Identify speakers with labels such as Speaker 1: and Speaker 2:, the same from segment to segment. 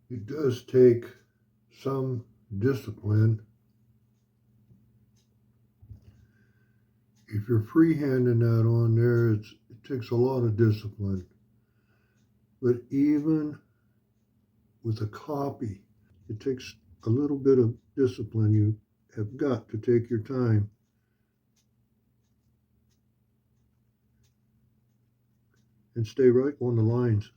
Speaker 1: It does take some discipline. If you're freehanding that on there, it takes a lot of discipline. But even with a copy, it takes a little bit of discipline. You have got to take your time and stay right on the lines.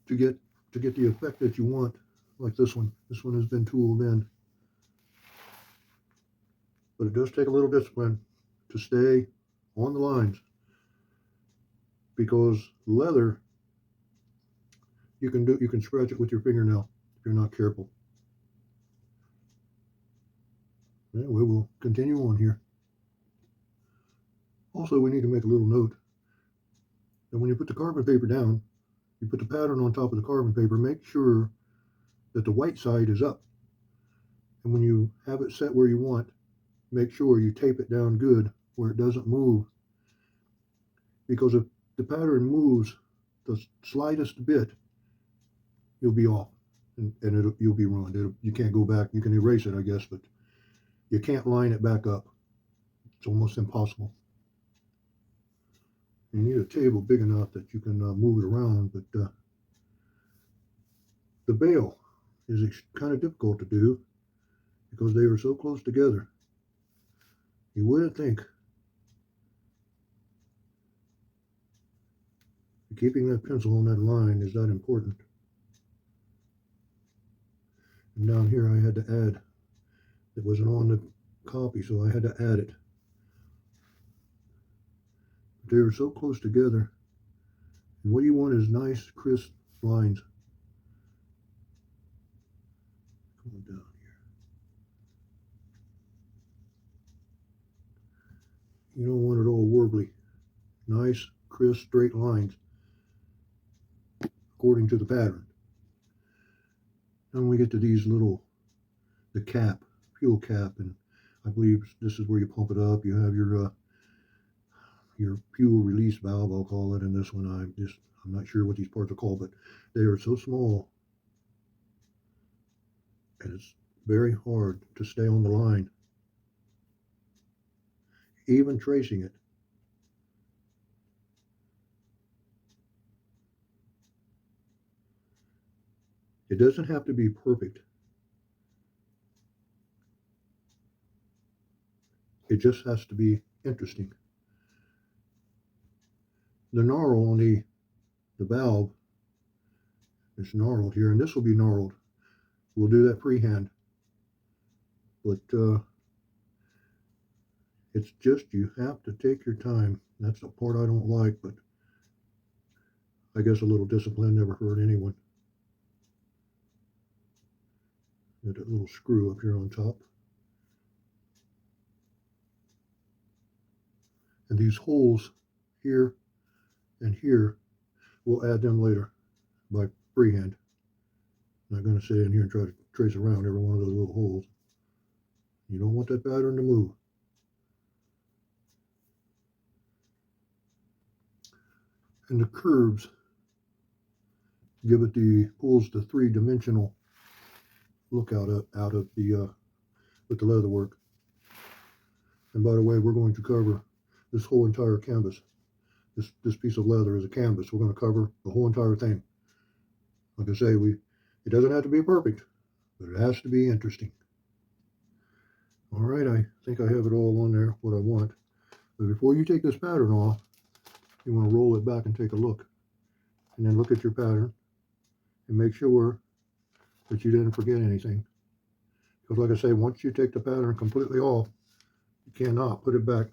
Speaker 1: to get to get the effect that you want, like this one. This one has been tooled in, but it does take a little discipline to stay on the lines because leather you can scratch it with your fingernail if you're not careful. Yeah, we will continue on here. Also, we need to make a little note that when you put the carbon paper down, you put the pattern on top of the carbon paper, make sure that the white side is up. And when you have it set where you want, make sure you tape it down good where it doesn't move. Because if the pattern moves the slightest bit, you'll be off and you'll be ruined. You can't go back. You can erase it, I guess, but you can't line it back up. It's almost impossible. You need a table big enough that you can move it around, but the bail is kind of difficult to do because they are so close together. You wouldn't think keeping that pencil on that line is that important. And down here I had to add, it wasn't on the copy, so I had to add it. They are so close together, and what you want is nice, crisp lines. Come down here. You don't want it all warbly. Nice, crisp, straight lines according to the pattern. Then we get to these little, the cap, fuel cap, and I believe this is where you pump it up. You have your fuel release valve, I'll call it, and this one I'm not sure what these parts are called, but they are so small and it's very hard to stay on the line. Even tracing it. It doesn't have to be perfect. It just has to be interesting. The knurl on the valve is gnarled here, and this will be gnarled. We'll do that freehand. But it's just you have to take your time. That's the part I don't like, but I guess a little discipline never hurt anyone. Got that little screw up here on top. And these holes here and here, we'll add them later by freehand. I'm not going to sit in here and try to trace around every one of those little holes. You don't want that pattern to move. And the curves give it pulls the three-dimensional look out of the with the leather work. And by the way, we're going to cover this whole entire canvas. This piece of leather is a canvas. We're going to cover the whole entire thing. Like I say, it doesn't have to be perfect, but it has to be interesting. All right, I think I have it all on there, what I want. But before you take this pattern off, you want to roll it back and take a look. And then look at your pattern and make sure that you didn't forget anything. Because like I say, once you take the pattern completely off, you cannot put it back.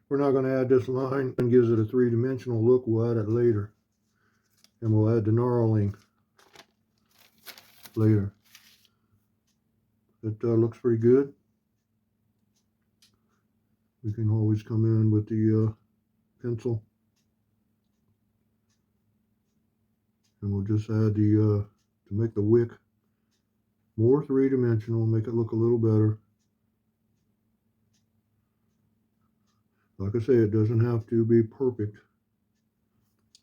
Speaker 1: We're not going to add this line and gives it a three-dimensional look. We'll add it later. And we'll add the knurling later. It looks pretty good. We can always come in with the pencil. And we'll just add to make the wick more three-dimensional, make it look a little better. Like I say, it doesn't have to be perfect.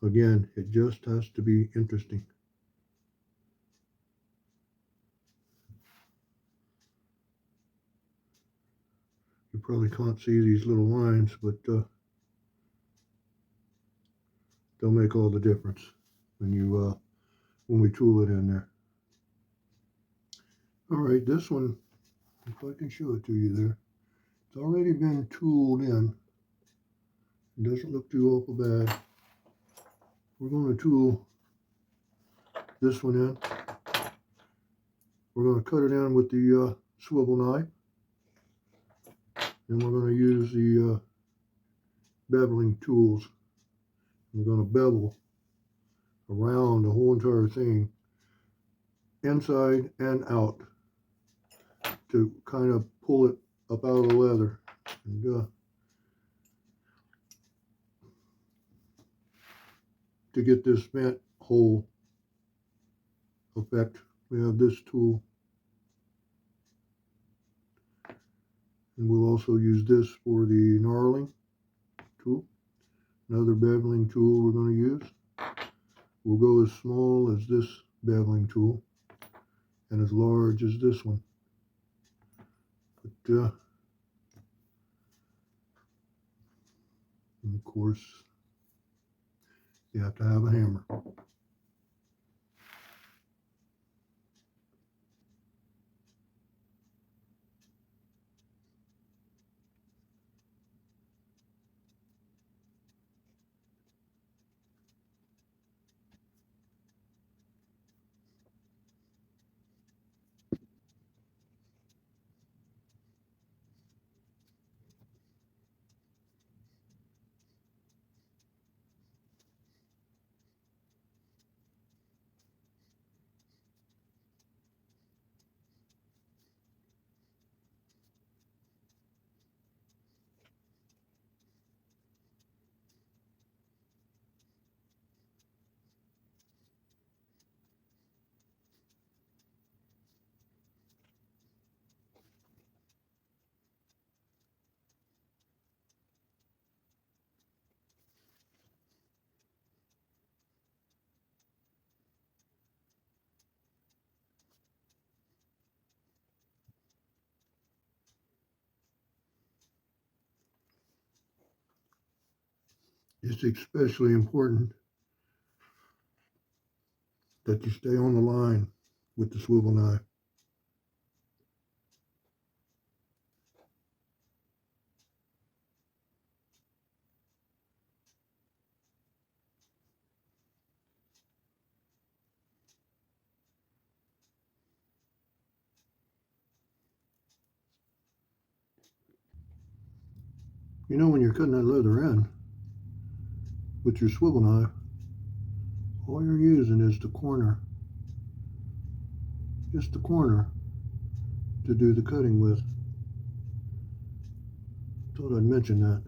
Speaker 1: Again, it just has to be interesting. You probably can't see these little lines, but they'll make all the difference when we tool it in there. All right, this one, if I can show it to you there, it's already been tooled in. It doesn't look too awful bad. We're going to tool this one in. We're going to cut it in with the swivel knife. And we're going to use the beveling tools. We're going to bevel around the whole entire thing, inside and out, to kind of pull it up out of the leather. And to get this vent hole effect, we have this tool. And we'll also use this for the knurling tool. Another beveling tool we're going to use. We'll go as small as this beveling tool and as large as this one. But and of course, you have to have a hammer. It's especially important that you stay on the line with the swivel knife. You know, when you're cutting that leather in with your swivel knife, all you're using is the corner, just the corner, to do the cutting with. Thought I'd mention that.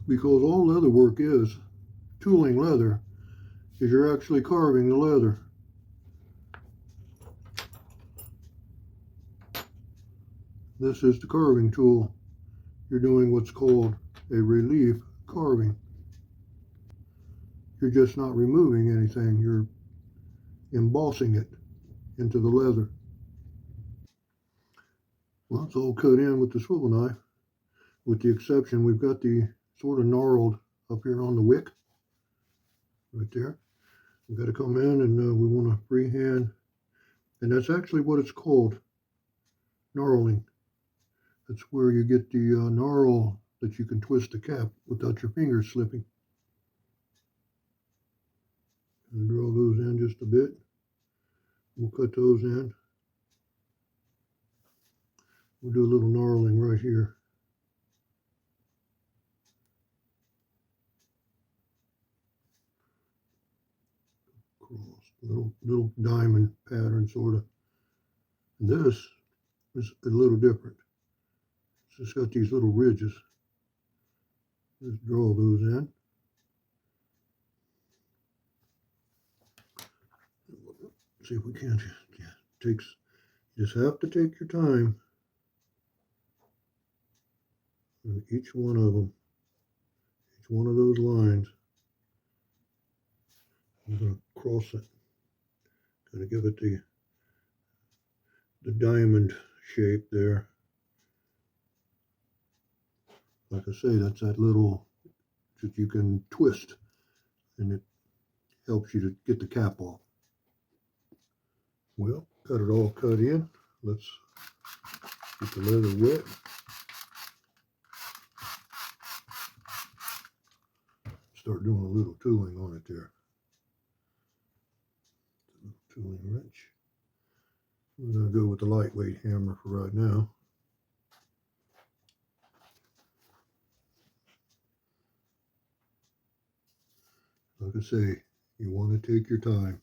Speaker 1: Because all leather work is, tooling leather, is you're actually carving the leather. This is the carving tool. You're doing what's called a relief carving. You're just not removing anything, you're embossing it into the leather. Well, it's all cut in with the swivel knife, with the exception we've got the sort of gnarled up here on the wick, right there. We've got to come in and we want to freehand, and that's actually what it's called, knurling. That's where you get the knurl that you can twist the cap without your fingers slipping. And draw those in just a bit. We'll cut those in. We'll do a little knurling right here. Cross, little diamond pattern sort of. And this is a little different. It's just got these little ridges. Just draw those in. See if we can. Yeah, you just have to take your time. And each one of them, each one of those lines, I'm going to cross it. Going to give it the diamond shape there. Like I say, that's that little that you can twist, and it helps you to get the cap off. Well, got it all cut in. Let's get the leather wet. Start doing a little tooling on it there. Tooling wrench. We're going to go with the lightweight hammer for right now. Like I say, you want to take your time.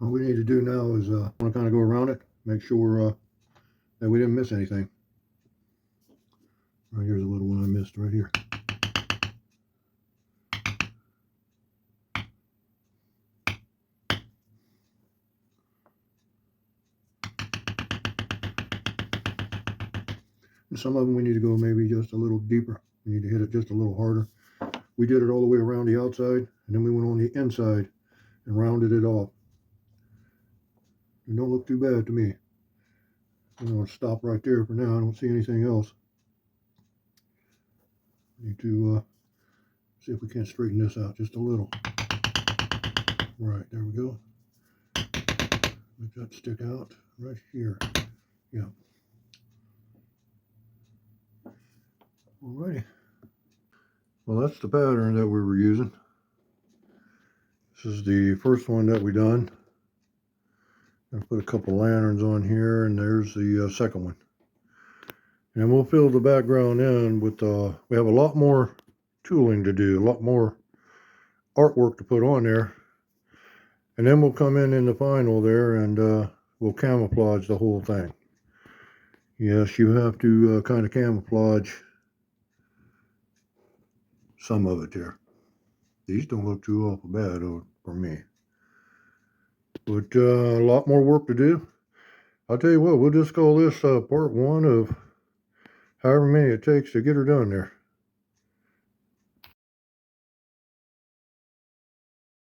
Speaker 1: All we need to do now is want to kind of go around it, make sure that we didn't miss anything. Right here's a little one I missed right here. And some of them we need to go maybe just a little deeper. We need to hit it just a little harder. We did it all the way around the outside, and then we went on the inside and rounded it off. It don't look too bad to me. I'm going to stop right there for now. I don't see anything else. Need to see if we can't straighten this out just a little. Right, there we go. Let that stick out right here. Yeah. Alrighty. Well, that's the pattern that we were using. This is the first one that we done. I put a couple lanterns on here, and there's the second one. And we'll fill the background in with, we have a lot more tooling to do, a lot more artwork to put on there. And then we'll come in the final there, and we'll camouflage the whole thing. Yes, you have to kind of camouflage some of it there. These don't look too awful bad for me. But a lot more work to do. I'll tell you what, we'll just call this part one of however many it takes to get her done there.